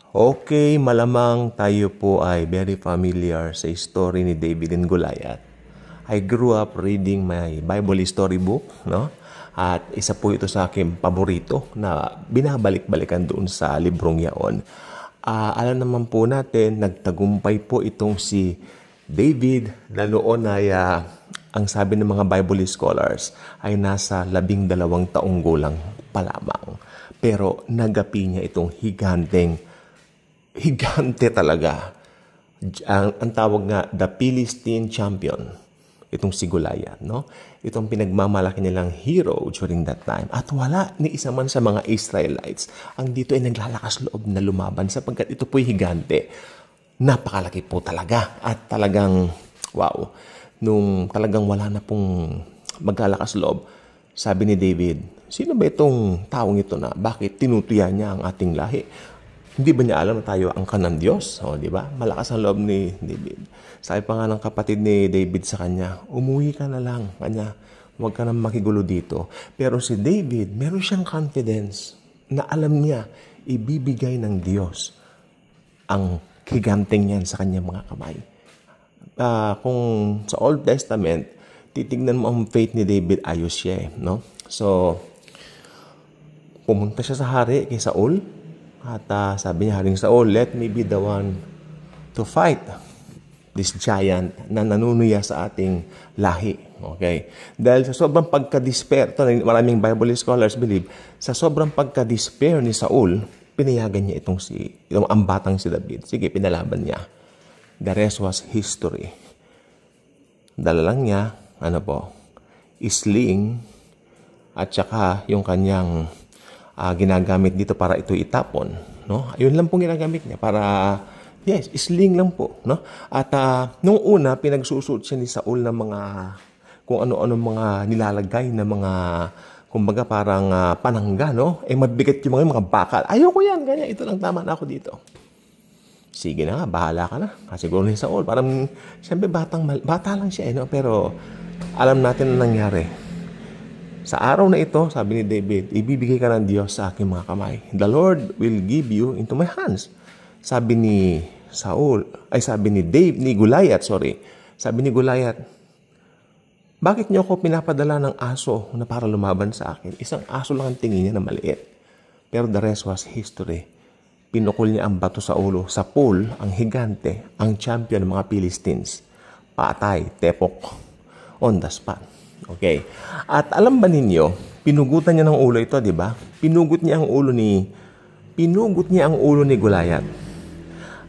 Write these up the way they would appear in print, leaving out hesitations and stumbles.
Okay, malamang tayo po ay very familiar sa story ni David and Goliath. I grew up reading my Bible storybook, no? At isa po ito sa aking paborito na binabalik-balikan doon sa librong yaon. Alam naman po natin, nagtagumpay po itong si David na noon ay, ang sabi ng mga Bible scholars, ay nasa 12 taong gulang pa lamang. Pero nagapi niya itong higante talaga. Ang tawag nga, the Philistine champion. Itong si Goliath, no? Itong pinagmamalaki nilang hero during that time. At wala ni isa man sa mga Israelites ang dito ay naglalakas loob na lumaban sapagkat ito po'y higante. Napakalaki po talaga. At talagang, wow, nung talagang wala na pong maglalakas loob, sabi ni David, sino ba itong taong ito na bakit tinutuya niya ang ating lahi? Hindi ba niya alam na tayo ang kanan Diyos? O, di ba? Malakas ang loob ni David. Sabi pa nga ng kapatid ni David sa kanya, umuwi ka na lang. Kanya, huwag ka na makigulo dito. Pero si David, meron siyang confidence na alam niya, ibibigay ng Diyos ang higanteng yan sa kanyang mga kamay. Kung sa Old Testament, titignan mo ang faith ni David, ayos siya, no? So, pumunta siya sa hari kay Saul. At sabi niya, Haring Saul, let me be the one to fight this giant na nanunuya sa ating lahi. Okay? Dahil sa sobrang pagka-despair, maraming Bible scholars believe, sa sobrang pagka-despair ni Saul, pinayagan niya itong ang batang si David. Sige, pinalaban niya. The rest was history. Dala lang niya, sling, at saka yung kanyang ginagamit dito para ito itapon, no? Ayun lang pong ginagamit niya para, sling lang po, no? At nung una, pinagsusuot siya ni Saul ng mga, kung ano-ano mga nilalagay na mga, kumbaga parang panangga, no? Mabigat yung mga bakal. Ayoko yan, ganyan, ito lang tama na ako dito. Sige na nga, bahala ka na. Siguro ni Saul, parang, siyempre bata lang siya, no? Pero alam natin na nangyari. Sa araw na ito, sabi ni David, ibibigay ka ng Diyos sa aking mga kamay. The Lord will give you into my hands. Sabi ni Goliath. Sabi ni Goliath, bakit niyo ako pinapadala ng aso na para lumaban sa akin? Isang aso lang ang tingin niya na maliit. Pero the rest was history. Pinukol niya ang bato sa ulo. Sa pool, ang higante, ang champion ng mga Philistines. Patay, tepok, on the spot. Okay. At alam ba ninyo, pinugutan niya ng ulo ito, di ba? Pinugot niya ang ulo ni Goliath.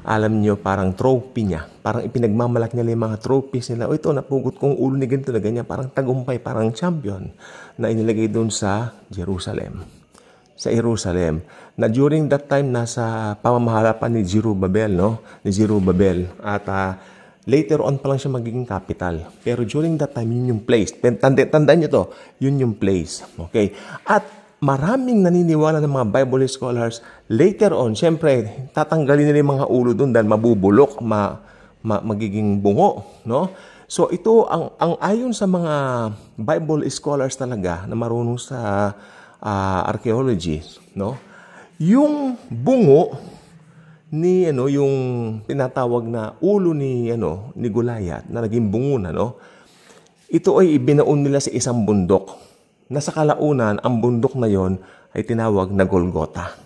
Alam niyo, parang trophy niya. Parang ipinagmamalak niya yung mga trophies nila. Ito, napugot kong ulo ni ganito na ganyan. Parang tagumpay, parang champion na inilagay doon sa Jerusalem. Sa Jerusalem. Na during that time, nasa pamamahala pa ni Zerubbabel, no? Ni Zerubbabel. At later on pa lang siya magiging capital. Pero during that time, yun yung place. Tandaan nyo to, yun yung place. Okay? At maraming naniniwala ng mga Bible scholars, later on, syempre, tatanggalin nila yung mga ulo doon dahil mabubulok, magiging bungo. No? So ito, ang ayon sa mga Bible scholars talaga na marunong sa archaeology, no? Yung bungo, yung tinatawag na ulo ni Goliath na naging bungo na, no? Ito ay ibinaon nila sa isang bundok. Na sa kalaunan, ang bundok na yon ay tinawag na Golgotha.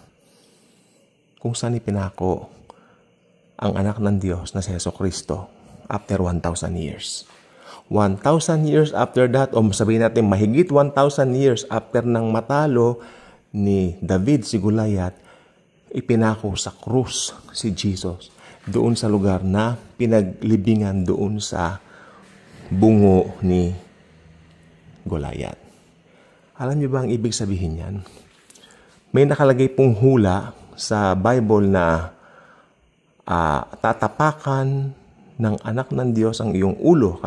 Kung saan ipinako ang anak ng Diyos na si Jesucristo after 1,000 years. 1,000 years after that, o sabihin natin mahigit 1,000 years after nang matalo ni David si Goliath, ipinako sa krus si Jesus doon sa lugar na pinaglibingan doon sa bungo ni Goliath. Alam niyo ba ang ibig sabihin yan? May nakalagay pong hula sa Bible na tatapakan ng anak ng Diyos ang iyong ulo.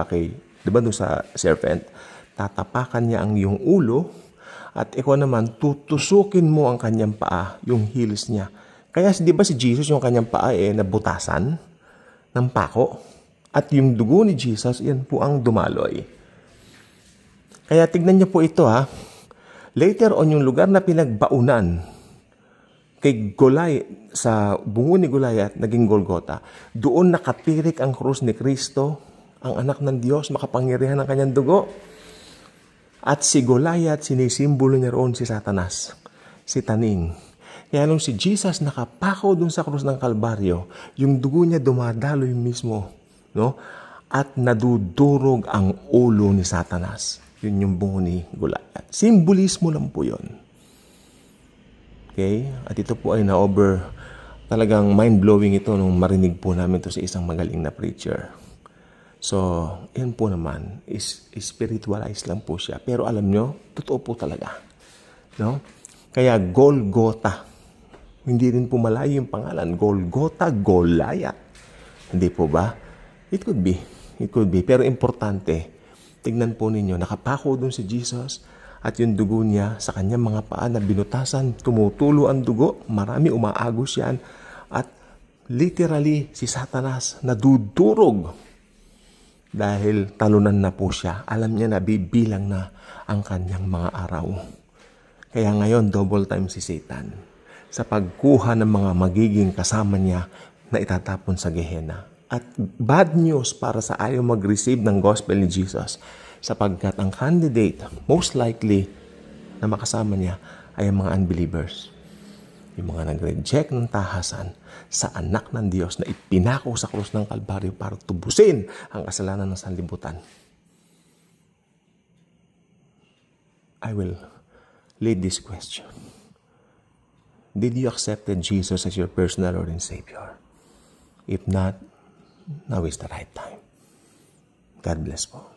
Di ba doon sa serpent? Tatapakan niya ang iyong ulo at ikaw naman, tutusukin mo ang kanyang paa, yung heels niya. Kaya di ba si Jesus, yung kanyang paa nabutasan ng pako? At yung dugo ni Jesus, yan po ang dumaloy. Kaya tignan niyo po ito, ha. Later on, yung lugar na pinagbaunan sa bungo ni Goliath, naging Golgota. Doon nakatirik ang krus ni Kristo, ang anak ng Diyos, makapangyarihan ng kanyang dugo. At si Goliath, sinisimbolo niya roon si Satanas, si Taning. Kaya nung si Jesus nakapako doon sa krus ng Kalbaryo, yung dugo niya dumadaloy mismo, no? At nadudurog ang ulo ni Satanas. Yun yung bungo ni Goliath. Simbolismo lang po yun. Okay? At ito po ay talagang mind-blowing ito nung marinig po namin to sa isang magaling na preacher. So, yan po naman, spiritualize lang po siya. Pero alam nyo, totoo po talaga. No? Kaya Golgotha, hindi rin po malayo yung pangalan. Golgotha, Goliath. Hindi po ba? It could be. It could be. Pero importante, tignan po ninyo, nakapako dun si Jesus, at yung dugo niya sa kanyang mga paa na binutasan, tumutulo ang dugo, marami umaagos yan, at literally si Satanas nadudurog dahil talunan na po siya. Alam niya na bibilang na ang kanyang mga araw. Kaya ngayon, double time si Satan sa pagkuha ng mga magiging kasama niya na itatapon sa Gehenna. At bad news para sa ayaw mag-receive ng gospel ni Jesus, sapagkat ang candidate, most likely, na makasama niya ay ang mga unbelievers. Yung mga nag-reject ng tahasan sa anak ng Diyos na ipinako sa krus ng Kalbaryo para tubusin ang kasalanan ng sanlibutan. I will lead this question. Did you accept Jesus as your personal Lord and Savior? If not, now is the right time. God bless po.